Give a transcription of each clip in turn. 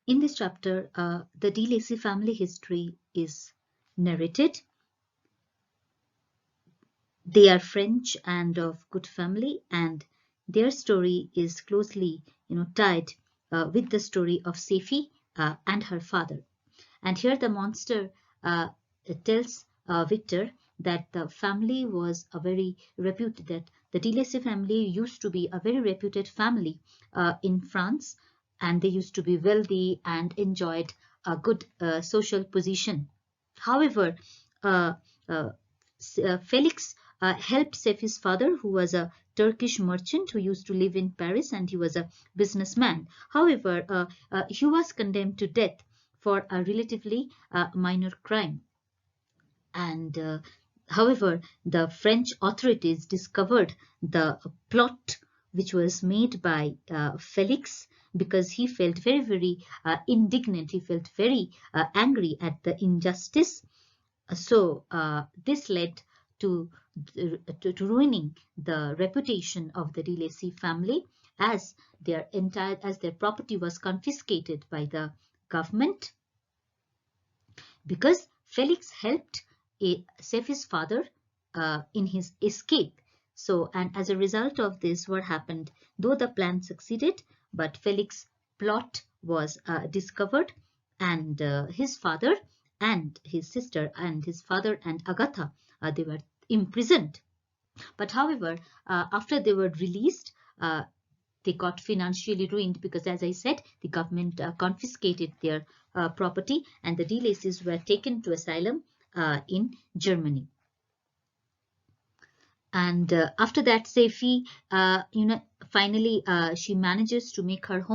In this chapter, the De Lacy family history is narrated. They are French and of good family, and their story is closely, tied with the story of Safi and her father. And here the monster tells Victor that the family was a very reputed, that the De Lacy family used to be a very reputed family in France, and they used to be wealthy and enjoyed a good social position. However, uh, uh, Felix helped Safi's father, who was a Turkish merchant who used to live in Paris, and he was a businessman. However, he was condemned to death for a relatively minor crime. And however, the French authorities discovered the plot which was made by Felix, because he felt very, very indignant. He felt very angry at the injustice. So this led to, to ruining the reputation of the De Lacy family, as their property was confiscated by the government, because Felix helped save his father in his escape. So, and as a result of this, what happened? Though the plan succeeded, but Felix's plot was discovered, and his father and his sister and his father and Agatha, they were imprisoned. But however, after they were released, they got financially ruined, because, as I said, the government confiscated their property, and the De Lacys were taken to asylum in Germany. And after that, Safi, finally she manages to make her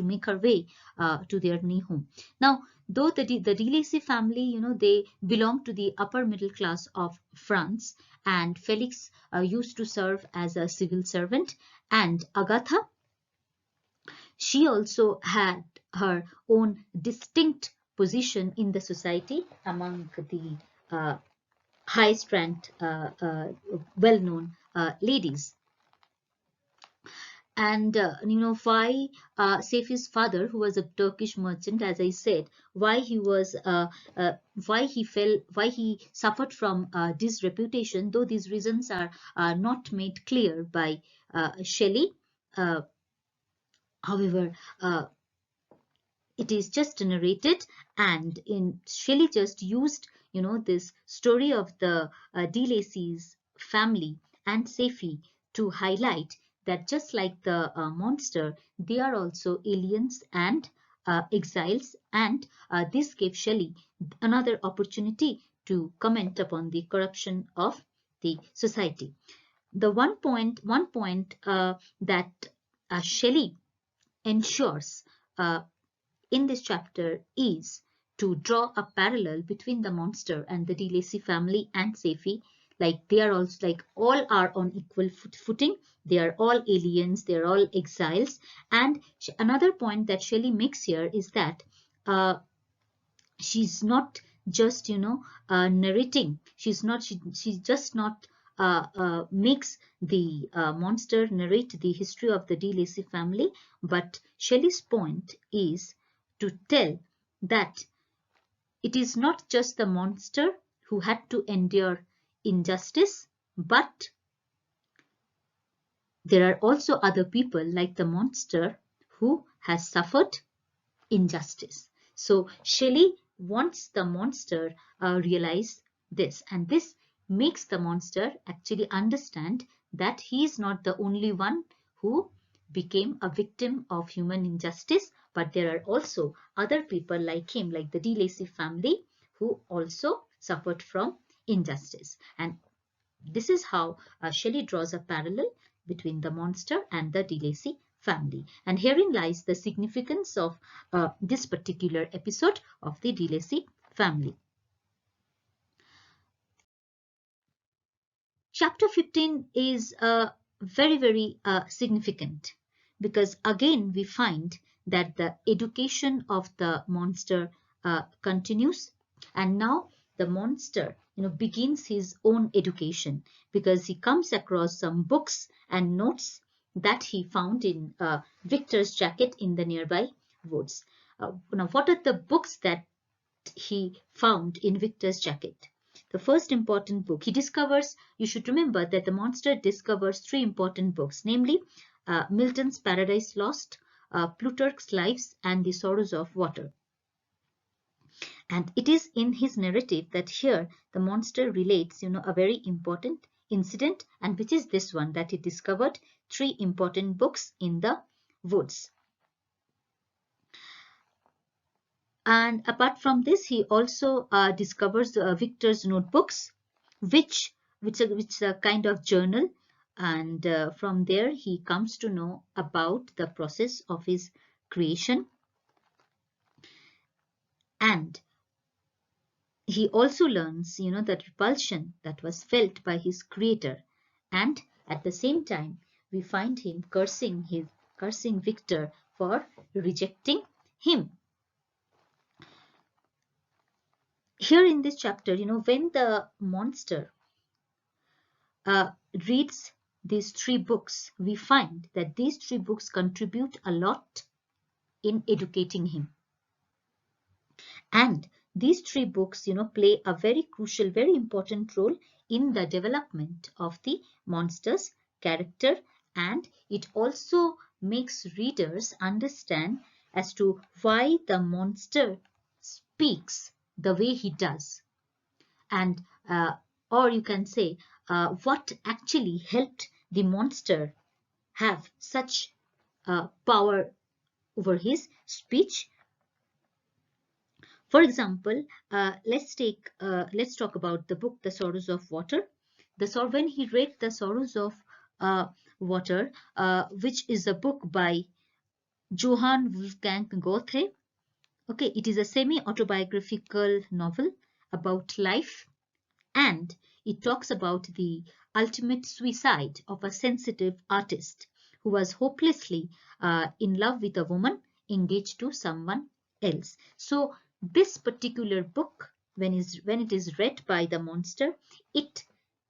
make her way to their new home. Now, though the De Lacy family, they belong to the upper middle class of France, and Felix used to serve as a civil servant, and Agatha, she also had her own distinct position in the society among the highest ranked, well-known ladies. And why Safi's father, who was a Turkish merchant, as I said, why he suffered from disreputation, though these reasons are not made clear by Shelley. However, it is just narrated, and Shelley just used this story of the De Lacy's family and Safi to highlight that, just like the monster, they are also aliens and exiles, and this gave Shelley another opportunity to comment upon the corruption of the society. The one point that Shelley ensures in this chapter is to draw a parallel between the monster and the De Lacy family and Safi. Like, they are also, like, all are on equal footing. They are all aliens. They are all exiles. And another point that Shelley makes here is that she's not just narrating. She's just not makes the monster narrate the history of the De Lacy family, but Shelley's point is to tell that it is not just the monster who had to endure injustice, but there are also other people like the monster who has suffered injustice. So Shelley wants the monster realize this, and this makes the monster actually understand that he is not the only one who became a victim of human injustice, but there are also other people like him, like the De Lacy family, who also suffered from injustice. And this is how Shelley draws a parallel between the monster and the De Lacy family. And herein lies the significance of this particular episode of the De Lacy family. Chapter 15 is very, very significant, because again we find that the education of the monster continues, and now the monster begins his own education, because he comes across some books and notes that he found in Victor's jacket in the nearby woods. Now, what are the books that he found in Victor's jacket? The first important book he discovers, you should remember that the monster discovers 3 important books, namely Milton's Paradise Lost, Plutarch's Lives, and The Sorrows of Water. And it is in his narrative that here the monster relates, a very important incident, and which is this one, that he discovered 3 important books in the woods. And apart from this, he also discovers Victor's notebooks, which is a kind of journal, and from there he comes to know about the process of his creation. And he also learns, that repulsion that was felt by his creator, and at the same time we find him cursing Victor for rejecting him. Here in this chapter, when the monster reads these 3 books, we find that these 3 books contribute a lot in educating him. And these 3 books, play a very crucial, very important role in the development of the monster's character, and it also makes readers understand as to why the monster speaks the way he does, and or you can say what actually helped the monster have such power over his speech. For example, let's talk about the book The Sorrows of Water. When he read The Sorrows of Water, which is a book by Johann Wolfgang Goethe. Okay, it is a semi-autobiographical novel about life, and it talks about the ultimate suicide of a sensitive artist who was hopelessly in love with a woman engaged to someone else. So this particular book, when it is read by the monster, it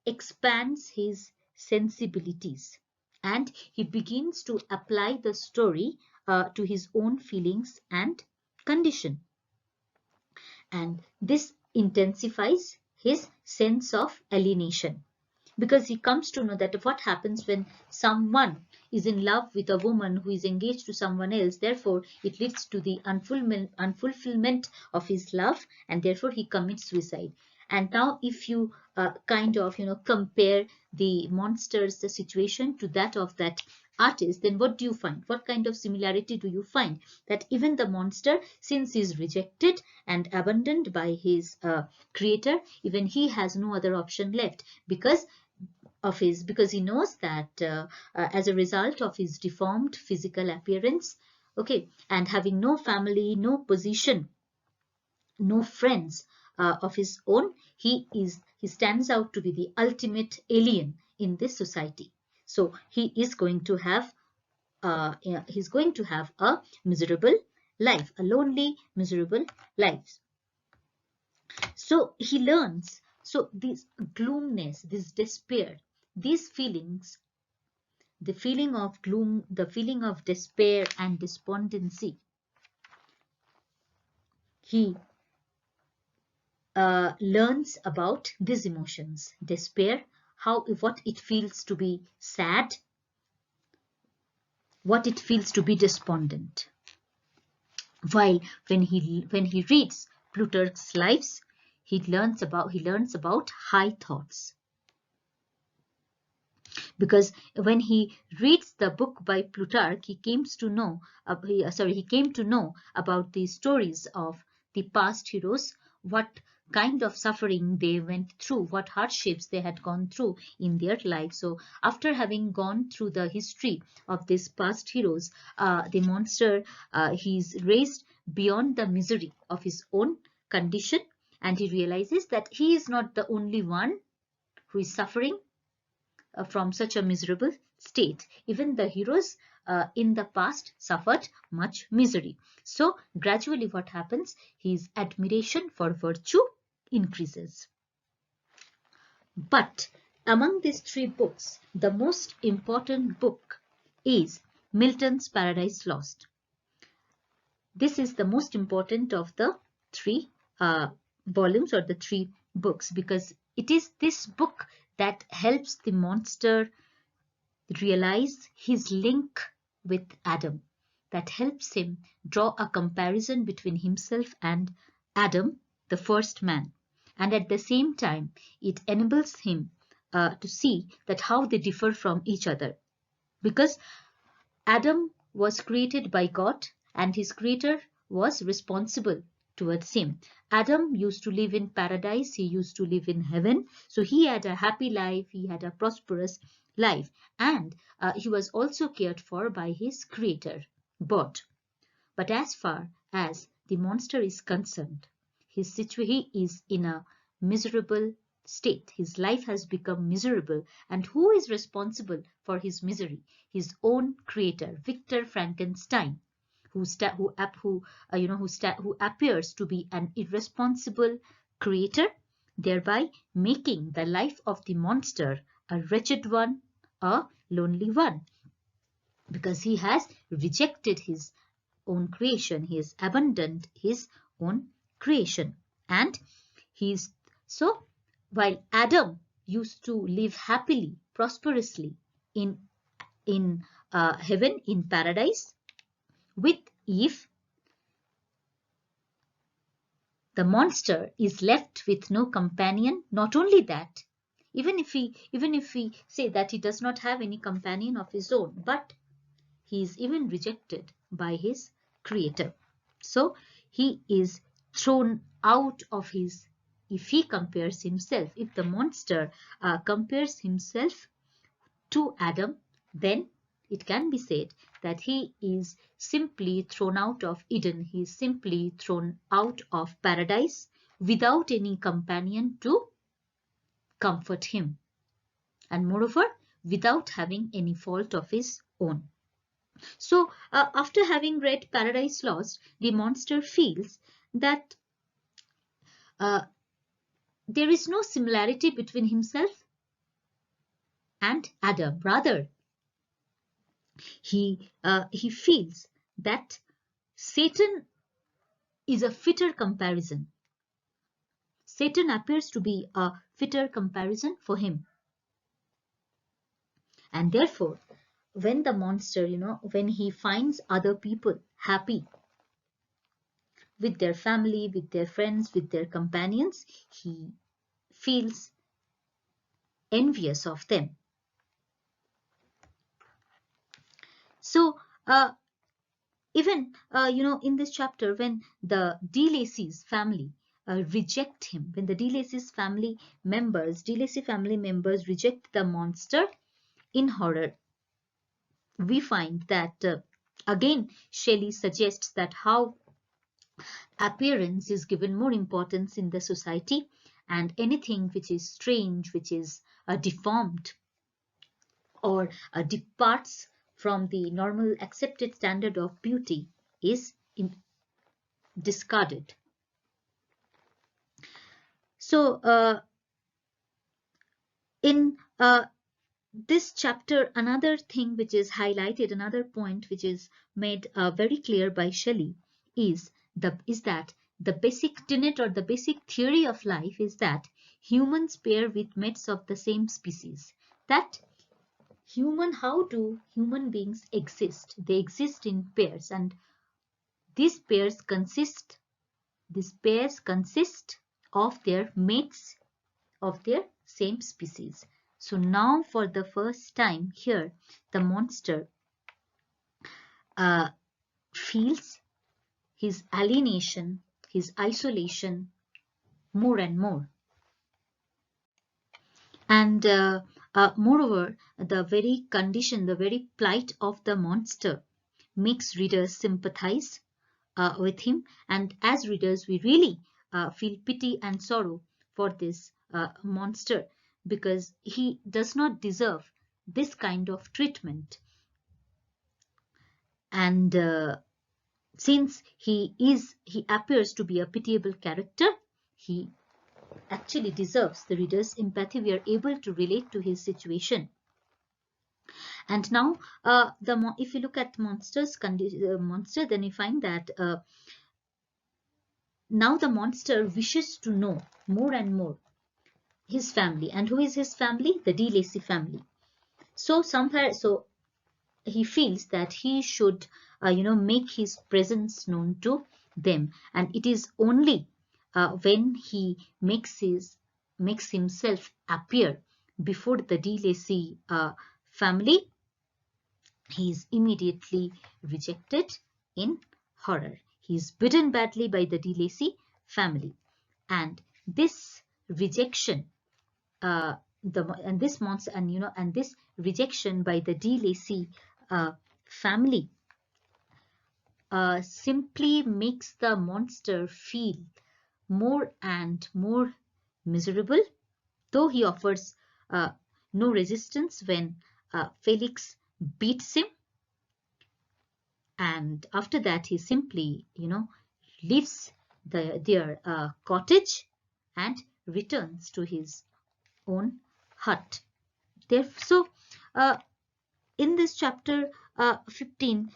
expands his sensibilities, and he begins to apply the story to his own feelings and condition. And this intensifies his sense of alienation, because he comes to know that what happens when someone is in love with a woman who is engaged to someone else. Therefore, it leads to the unfulfillment of his love, and therefore he commits suicide. And now if you compare the monster's situation to that of that artist, then what do you find? What kind of similarity do you find? That even the monster, since he is rejected and abandoned by his creator, even he has no other option left, because he knows that as a result of his deformed physical appearance, okay, and having no family, no position, no friends of his own, he stands out to be the ultimate alien in this society. So he is going to have a miserable life, a lonely, miserable life. So he learns. So this gloomness, this despair, these feelings, the feeling of gloom, the feeling of despair and despondency, he learns about these emotions, despair, what it feels to be sad, what it feels to be despondent. While when he reads Plutarch's Lives, he learns about high thoughts. Because when he reads the book by Plutarch, he came to know about the stories of the past heroes, what kind of suffering they went through, what hardships they had gone through in their life. So after having gone through the history of these past heroes, the monster, he's raised beyond the misery of his own condition, and he realizes that he is not the only one who is suffering from such a miserable state. Even the heroes in the past suffered much misery. So gradually what happens, his admiration for virtue increases. But among these 3 books, the most important book is Milton's Paradise Lost. this is the most important of the 3 volumes or the 3 books, because it is this book that helps the monster realize his link with Adam, that helps him draw a comparison between himself and Adam, the first man. And at the same time, it enables him to see that how they differ from each other. Because Adam was created by God and his creator was responsible towards him. Adam used to live in paradise, he used to live in heaven, so he had a happy life, he had a prosperous life, and he was also cared for by his creator, God. But as far as the monster is concerned, he is in a miserable state. His life has become miserable, and who is responsible for his misery? His own creator, Victor Frankenstein, who appears to be an irresponsible creator, thereby making the life of the monster a wretched one, a lonely one, because he has rejected his own creation, he has abandoned his own creation. And so while Adam used to live happily, prosperously in heaven, in paradise with Eve, the monster is left with no companion. Not only that, even if we say that he does not have any companion of his own, but he is even rejected by his creator. So he is thrown out of his, if he compares himself, if the monster compares himself to Adam, then it can be said that he is simply thrown out of Eden, he is simply thrown out of paradise without any companion to comfort him, and moreover without having any fault of his own. So after having read Paradise Lost, the monster feels that there is no similarity between himself and Adam. Rather, he feels that Satan is a fitter comparison. Satan appears to be a fitter comparison for him. And therefore, when the monster, when he finds other people happy with their family, with their friends, with their companions, he feels envious of them. So even in this chapter, when the De Lacy's family reject him, when the De Lacy's family members reject the monster in horror, we find that again Shelley suggests that how appearance is given more importance in the society, and anything which is strange, which is deformed or departs from the normal accepted standard of beauty is discarded. So in this chapter, another thing which is highlighted, another point which is made very clear by Shelley is that the basic tenet or the basic theory of life is that humans pair with mates of the same species. That how do human beings exist? They exist in pairs, and these pairs consist of their mates of their same species. So now for the first time here, the monster feels his alienation, his isolation more and more. And moreover, the very condition, the very plight of the monster makes readers sympathize with him. And as readers, we really feel pity and sorrow for this monster, because he does not deserve this kind of treatment. And since he appears to be a pitiable character, he actually deserves the reader's empathy. We are able to relate to his situation. And now, if you look at monster, then you find that now the monster wishes to know more and more his family. And who is his family? The De Lacy family. So he feels that he should, make his presence known to them. And it is only when he makes himself appear before the De Lacy family, he is immediately rejected in horror. He is bitten badly by the De Lacy family, and this rejection, this rejection by the De Lacy family simply makes the monster feel more and more miserable, though he offers no resistance when Felix beats him. And after that, he simply, leaves their cottage and returns to his own hut. So, in this chapter 15,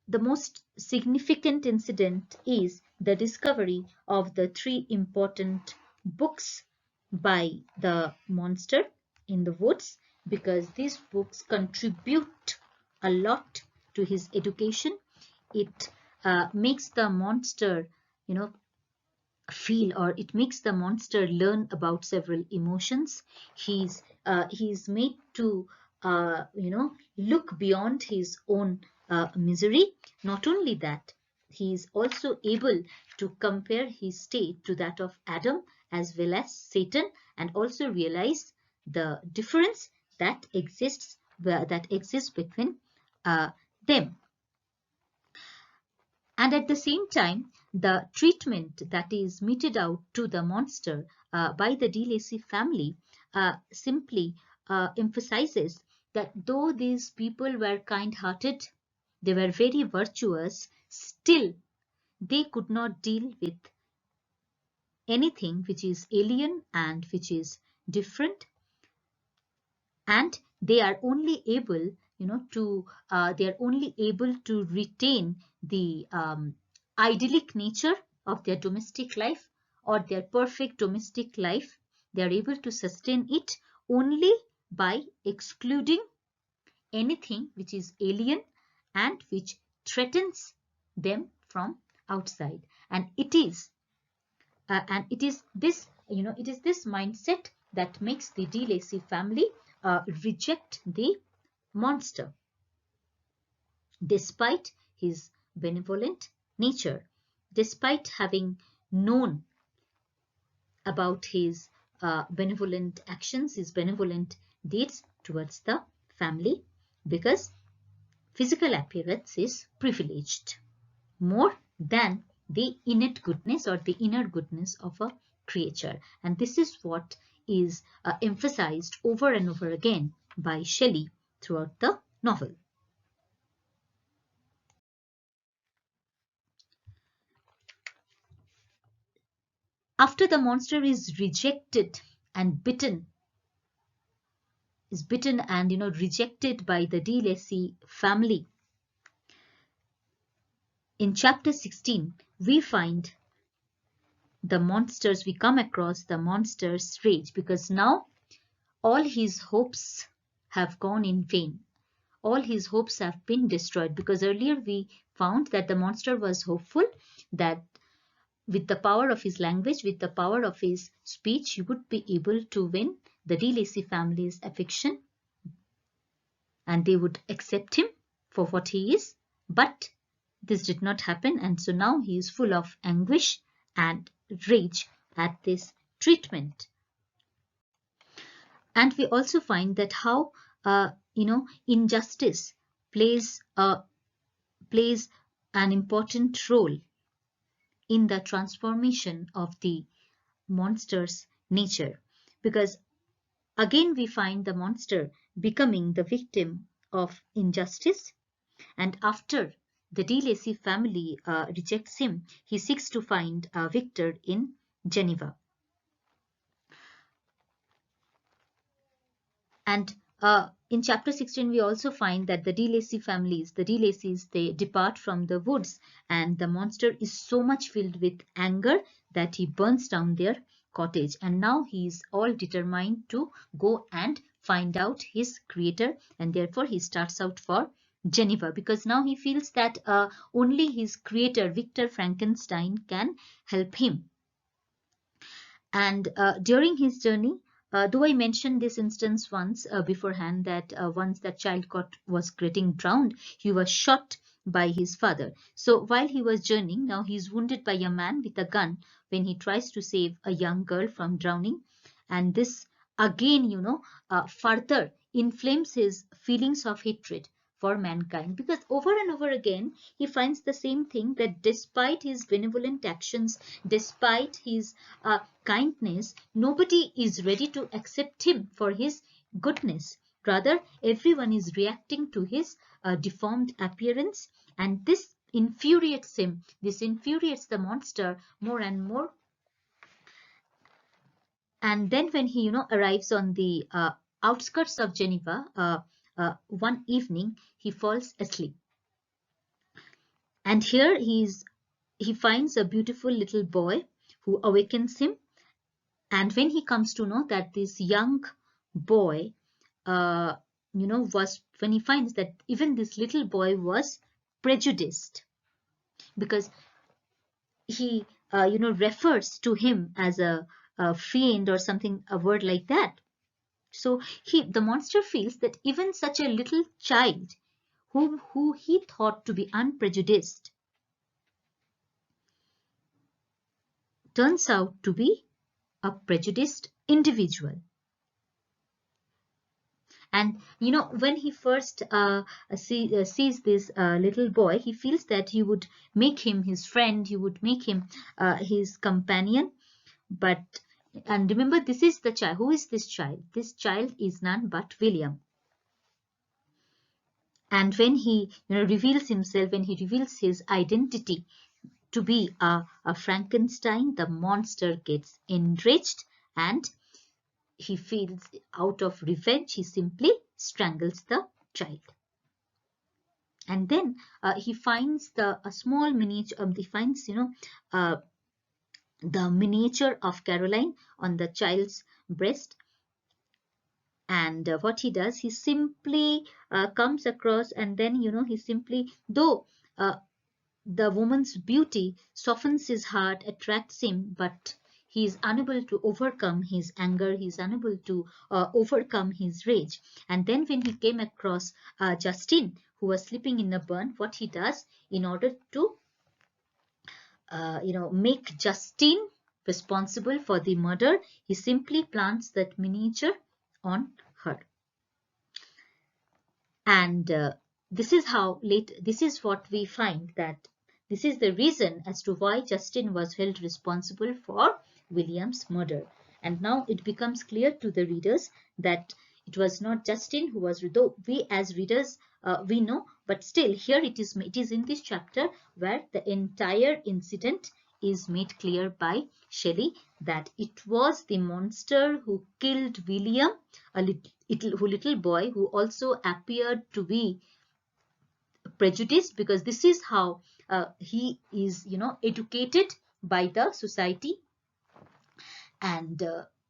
the most significant incident is the discovery of the 3 important books by the monster in the woods, because these books contribute a lot to his education. It makes the monster, feel, or it makes the monster learn about several emotions. He's made to look beyond his own misery. Not only that, he is also able to compare his state to that of Adam as well as Satan, and also realize the difference that exists between them. And at the same time, the treatment that is meted out to the monster by the De Lacy family simply emphasizes that though these people were kind-hearted, they were very virtuous, still they could not deal with anything which is alien and which is different, and they are only able to retain the idyllic nature of their domestic life, or their perfect domestic life. They are able to sustain it only by excluding anything which is alien and which threatens them from outside. And it is this mindset that makes the De Lacy family reject the monster, despite his benevolent nature, despite having known about his benevolent actions, his benevolent deeds towards the family, because physical appearance is privileged more than the innate goodness or the inner goodness of a creature. And this is what is emphasized over and over again by Shelley throughout the novel. After the monster is rejected and bitten and rejected by the De Lacy family, in chapter 16 we come across the monster's rage, because now all his hopes have gone in vain. All his hopes have been destroyed, because earlier we found that the monster was hopeful that with the power of his language, with the power of his speech, he would be able to win the De Lacy family's affection and they would accept him for what he is. But this did not happen, and so now he is full of anguish and rage at this treatment. And we also find that how injustice plays an important role in the transformation of the monster's nature, because again we find the monster becoming the victim of injustice, and after the De Lacy family rejects him, he seeks to find Victor in Geneva. And in chapter 16, we also find that the De Lacys, they depart from the woods, and the monster is so much filled with anger that he burns down their cottage. And now he is all determined to go and find out his creator, and therefore he starts out for Geneva, because now he feels that only his creator, Victor Frankenstein, can help him. And during his journey, though I mentioned this instance once beforehand, that once that child was getting drowned, he was shot by his father. So while he was journeying, now he is wounded by a man with a gun when he tries to save a young girl from drowning. And this again, further inflames his feelings of hatred for mankind, because over and over again he finds the same thing, that despite his benevolent actions, despite his kindness, nobody is ready to accept him for his goodness. Rather, everyone is reacting to his deformed appearance, and this infuriates him. This infuriates the monster more and more. And then when he, arrives on the outskirts of Geneva, one evening he falls asleep. And here he finds a beautiful little boy who awakens him. And when he comes to know that this young boy, when he finds that even this little boy was prejudiced, because he, refers to him as a fiend or something, a word like that. So the monster feels that even such a little child, who he thought to be unprejudiced, turns out to be a prejudiced individual. And when he first sees this little boy, he feels that he would make him his friend, he would make him his companion. And remember, this is the child. Who is this child? This child is none but William. And when he reveals himself, when he reveals his identity to be a Frankenstein, the monster gets enraged, and he feels, out of revenge, he simply strangles the child. And then he finds a small miniature, he finds, the miniature of Caroline on the child's breast. And what he does, he simply comes across, and then, he simply, though the woman's beauty softens his heart, attracts him, but he is unable to overcome his anger, he is unable to overcome his rage. And then when he came across Justine, who was sleeping in a barn, what he does, in order to make Justine responsible for the murder, he simply plants that miniature on her. And this is what we find, that this is the reason as to why Justine was held responsible for William's murder. And now it becomes clear to the readers that it was not Justine who was, though we as readers we know, but still here it is in this chapter where the entire incident is made clear by Shelley, that it was the monster who killed William, a little boy who also appeared to be prejudiced, because this is how he is, educated by the society. And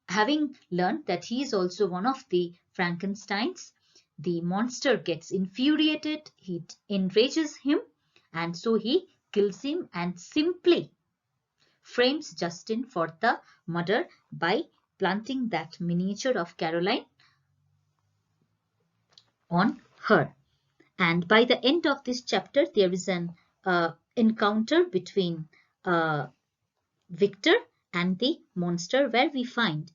having learned that he is also one of the Frankensteins, the monster gets infuriated, he enrages him, and so he kills him and simply frames Justine for the murder by planting that miniature of Caroline on her. And by the end of this chapter, there is an encounter between Victor and the monster, where we find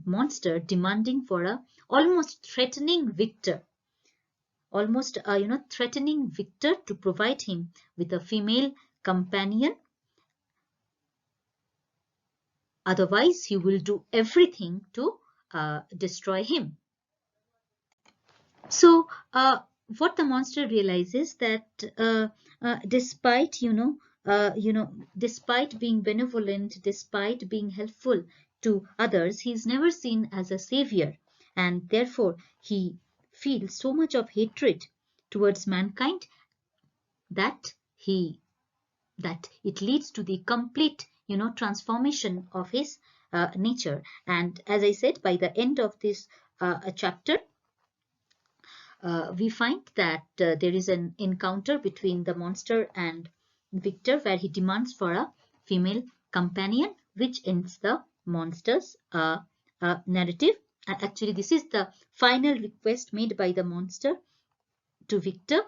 monster demanding for almost threatening Victor to provide him with a female companion. Otherwise, he will do everything to destroy him. So, what the monster realizes, that despite despite being benevolent, despite being helpful to others, he is never seen as a savior, and therefore he feel so much of hatred towards mankind that it leads to the complete, transformation of his nature. And as I said, by the end of this chapter, we find that there is an encounter between the monster and Victor, where he demands for a female companion, which ends the monster's narrative. And actually, this is the final request made by the monster to Victor,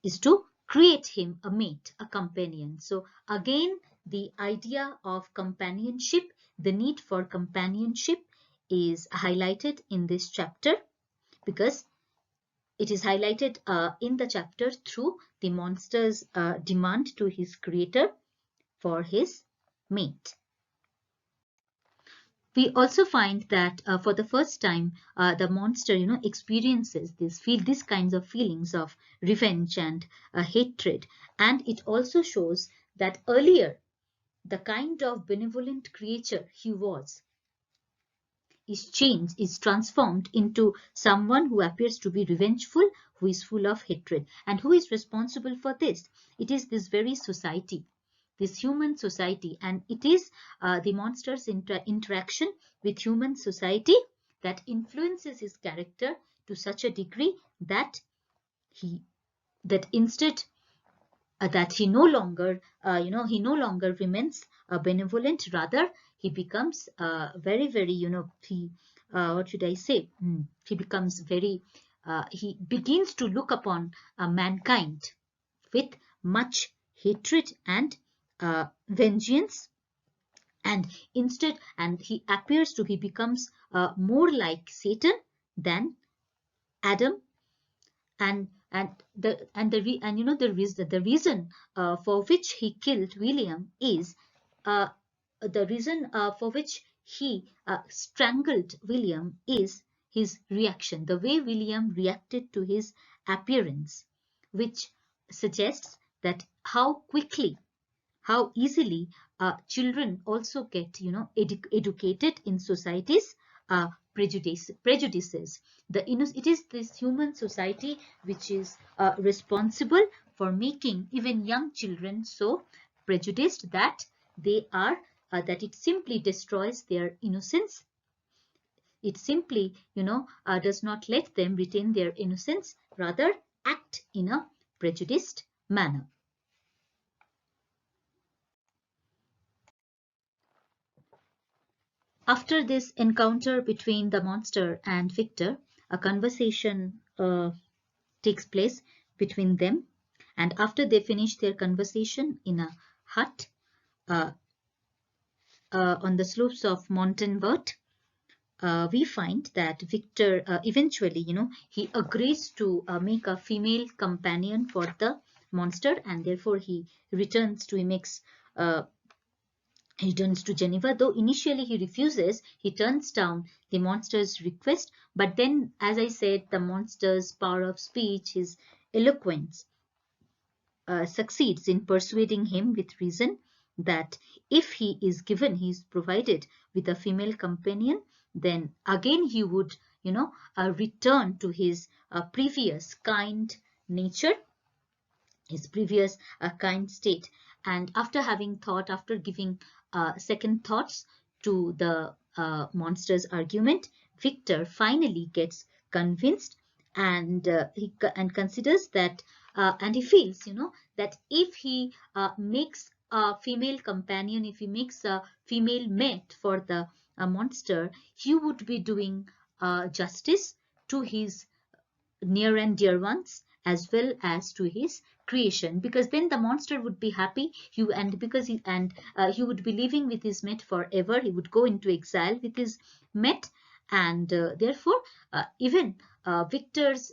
is to create him a mate, a companion. So again, the idea of companionship, the need for companionship, is highlighted in this chapter, because it is highlighted in the chapter through the monster's demand to his creator for his mate. We also find that for the first time, the monster, experiences these kinds of feelings of revenge and hatred. And it also shows that earlier, the kind of benevolent creature he was is changed, is transformed into someone who appears to be revengeful, who is full of hatred. And who is responsible for this? It is this very society, this human society, and it is the monster's interaction with human society that influences his character to such a degree that instead that he no longer remains benevolent. Rather, he becomes very, very, what should I say? He becomes very, he begins to look upon mankind with much hatred and vengeance. And instead, he becomes more like Satan than Adam. And the reason for which he killed William is the reason for which he strangled William is his reaction, the way William reacted to his appearance, which suggests that how quickly, how easily children also get, educated in society's prejudices. It is this human society which is responsible for making even young children so prejudiced that that it simply destroys their innocence. It simply, does not let them retain their innocence, rather act in a prejudiced manner. After this encounter between the monster and Victor, a conversation takes place between them. And after they finish their conversation in a hut on the slopes of Montanvert, we find that Victor eventually, he agrees to make a female companion for the monster, and therefore he returns to Geneva. Though initially he refuses, he turns down the monster's request. But then, as I said, the monster's power of speech, his eloquence, succeeds in persuading him with reason that if he is provided with a female companion, then again he would, return to his previous kind nature, his previous kind state. And after giving second thoughts to the monster's argument, Victor finally gets convinced, and he considers that, and he feels, that if he makes a female companion, if he makes a female mate for the monster, he would be doing justice to his near and dear ones, as well as to his creation, because then the monster would be happy, he would be living with his mate forever. He would go into exile with his mate, and therefore even Victor's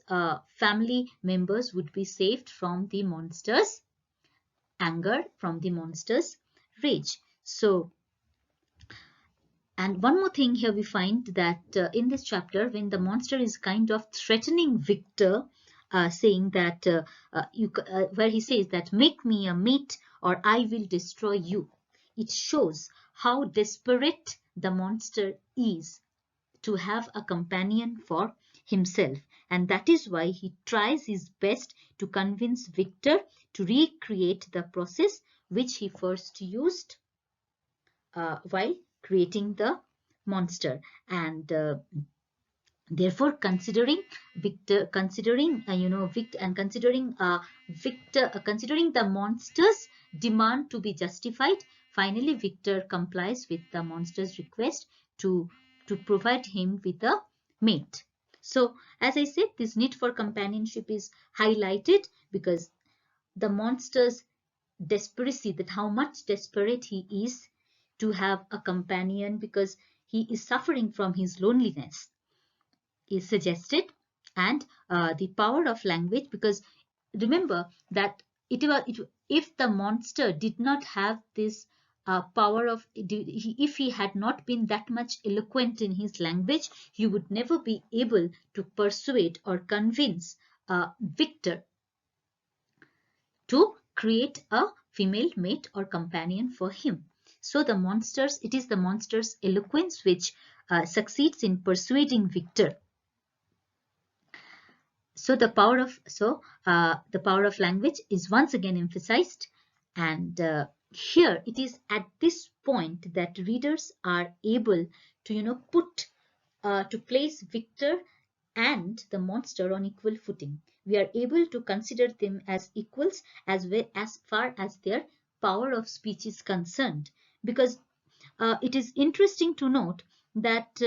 family members would be saved from the monster's anger, from the monster's rage. So, and one more thing here, we find that in this chapter, when the monster is kind of threatening Victor, saying that where he says that make me a mate or I will destroy you, it shows how desperate the monster is to have a companion for himself, and that is why he tries his best to convince Victor to recreate the process which he first used while creating the monster. And therefore, considering Victor, considering Victor, and considering considering the monster's demand to be justified, finally Victor complies with the monster's request to provide him with a mate. So, as I said, this need for companionship is highlighted because the monster's desperacy, that how much desperate he is to have a companion because he is suffering from his loneliness, is suggested. And the power of language, because remember that if the monster did not have this power of, if he had not been that much eloquent in his language, he would never be able to persuade or convince Victor to create a female mate or companion for him. So it is the monster's eloquence which succeeds in persuading Victor. So the power of language is once again emphasized, and here it is at this point that readers are able to to place Victor and the monster on equal footing. We are able to consider them as equals as far as their power of speech is concerned, because it is interesting to note that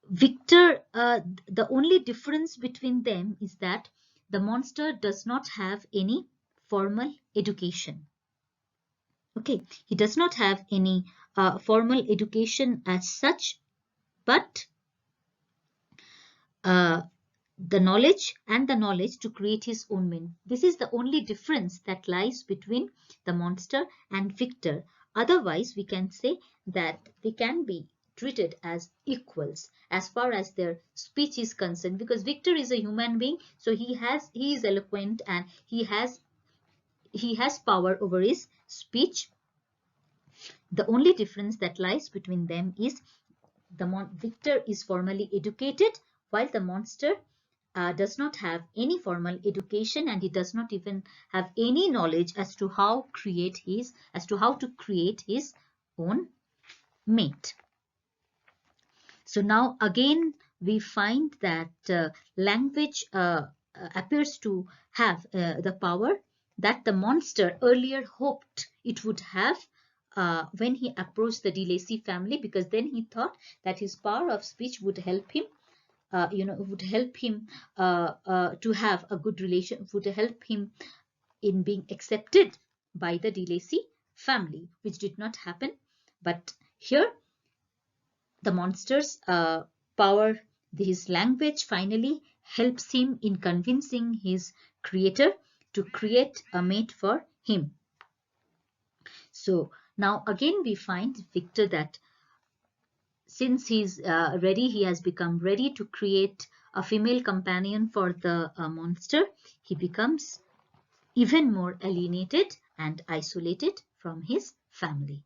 Victor, the only difference between them is that the monster does not have any formal education. Okay, he does not have any formal education as such, but the knowledge to create his own meaning. This is the only difference that lies between the monster and Victor. Otherwise, we can say that they can be treated as equals as far as their speech is concerned, because Victor is a human being, so he is eloquent and he has power over his speech. The only difference that lies between them is Victor is formally educated, while the monster does not have any formal education, and he does not even have any knowledge as to how to create his own mate. So now again we find that language appears to have the power that the monster earlier hoped it would have when he approached the De Lacy family, because then he thought that his power of speech would help him to have a good relation, would help him in being accepted by the De Lacy family, which did not happen. But here the monster's power, his language, finally helps him in convincing his creator to create a mate for him. So now again we find Victor that since he's he has become ready to create a female companion for the monster, he becomes even more alienated and isolated from his family.